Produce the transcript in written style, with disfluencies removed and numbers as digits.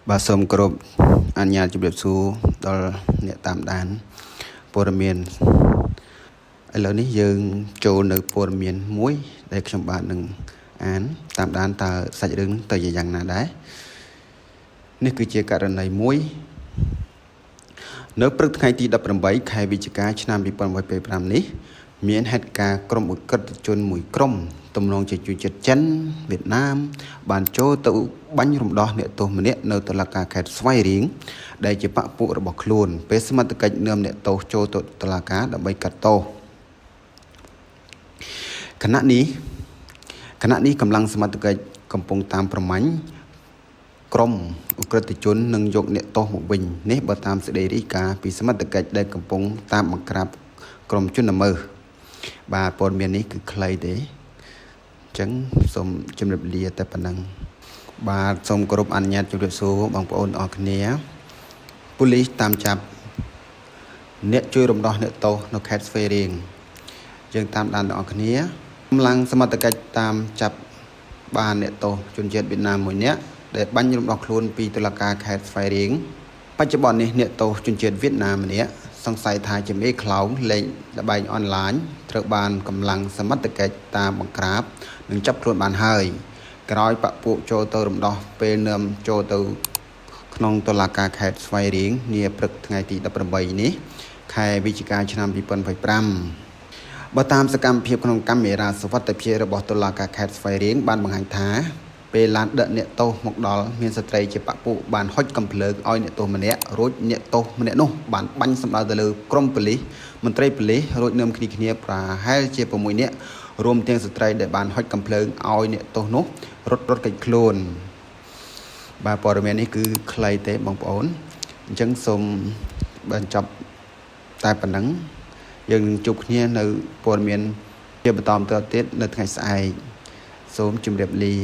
បាទសូមគោរពអនុញ្ញាតជម្រាបសួរដល់អ្នកតាមដានព័ត៌មានឥឡូវនេះយើងចូលនៅព័ត៌មានមួយដែលខ្ញុំបាទនឹងអានតាមដានតើសាច់រឿងទៅជាយ៉ាងណាដែរនេះគឺជាករណីមួយនៅព្រឹកថ្ងៃទី18ខែវិច្ឆិកាឆ្នាំ2025នេះមានហេតុការណ៍ក្រុមឧក្រិដ្ឋជនមួយក្រុមទំនងជាជនជាតិចិនវៀតណាមបានចូលទៅបាញ់រំដោះអ្នកទោសម្នាក់នៅតុលាការខេត្តស្វាយរៀងដែលជាបពពួករបស់ខ្លួនពេលសមត្ថកិច្ចនាំអ្នកទោសចូលទៅតុលាការដើម្បីកាត់ទោសខណៈនេះកម្លាំងសមត្ថកិច្ចកំពុងតាមប្រម៉ាញ់ក្រុមឧក្រិដ្ឋជននឹងយកអ្នកទោសមកវិញនេះបើតាមសេចក្តីរាយការណ៍ពីសមត្ថកិច្ចដែលកំពុងតាមបង្ក្រាបក្រុមជនល្មើសបាទព័ត៌មាននេះគឺខ្លីទេអញ្ចឹងសូមជម្រាបលាតែប៉ុណ្ណឹងបាទសូមគោរពអនុញ្ញាតជម្រាបសួរបងប្អូនអរគ្នាប៉ូលីសតាមចាប់អ្នកជួយរំដោះអ្នកទោសនៅខេត្តស្វាយរៀងយើងតាមដានទាំងអស់គ្នាកម្លាំងសមត្ថកិច្ចតាមចាប់បានអ្នកទោសជនជាតិវៀតណាមមួយនាក់ដែលបាញ់រំដោះខ្លួនពីតុលាការខេត្តស្វាយរៀងបច្ចុប្បន្ននេះអ្នកទោសជនជាតិវៀតណាមម្នាក់សង្ស័យថាជាមេខ្លោងលេងល្បែងអនឡាញត្រូវបានកម្លាំងសមត្ថកិច្ចតាមបង្ក្រាបនិងចាប់ខ្លួនបានហើយក្រោយបពពួកចូលទៅរំដោះពេលនាំចូលទៅក្នុងតុលាការខេត្តស្វាយរៀងនាព្រឹកថ្ងៃទី18នេះខែវិច្ឆិកាឆ្នាំ2025បើតាមសកម្មភាពក្នុងកាមេរ៉ាសុវត្ថិភាពរបស់តុលាការខេត្តស្វាយរៀងបានបង្ហាញថាពេលឡានដឹកអ្នកទោសមកដល់មានស្ត្រីជាបពពួកបានហុចកំភ្លើងឲ្យអ្នកទោសម្នាក់រួចអ្នកទោសម្នាក់នោះបានបាញ់សម្ដៅទៅលើក្រុមប៉ូលីសមន្ត្រីប៉ូលីសរួចនាំគ្នាប្រហែលជា6នាក់រួមទាំងស្ត្រីដែលបានហុចកំភ្លើងឲ្យអ្នកទោសនោះរត់គេចខ្លួនបាទព័ត៌មាននេះគឺខ្លីទេបងប្អូនអញ្ចឹងសូមបញ្ចប់តែប៉ុណ្ណឹងយើងនឹងជួបគ្នានៅព័ត៌មានជាបន្តទៀតនៅថ្ងៃស្អែកសូមជម្រាបលា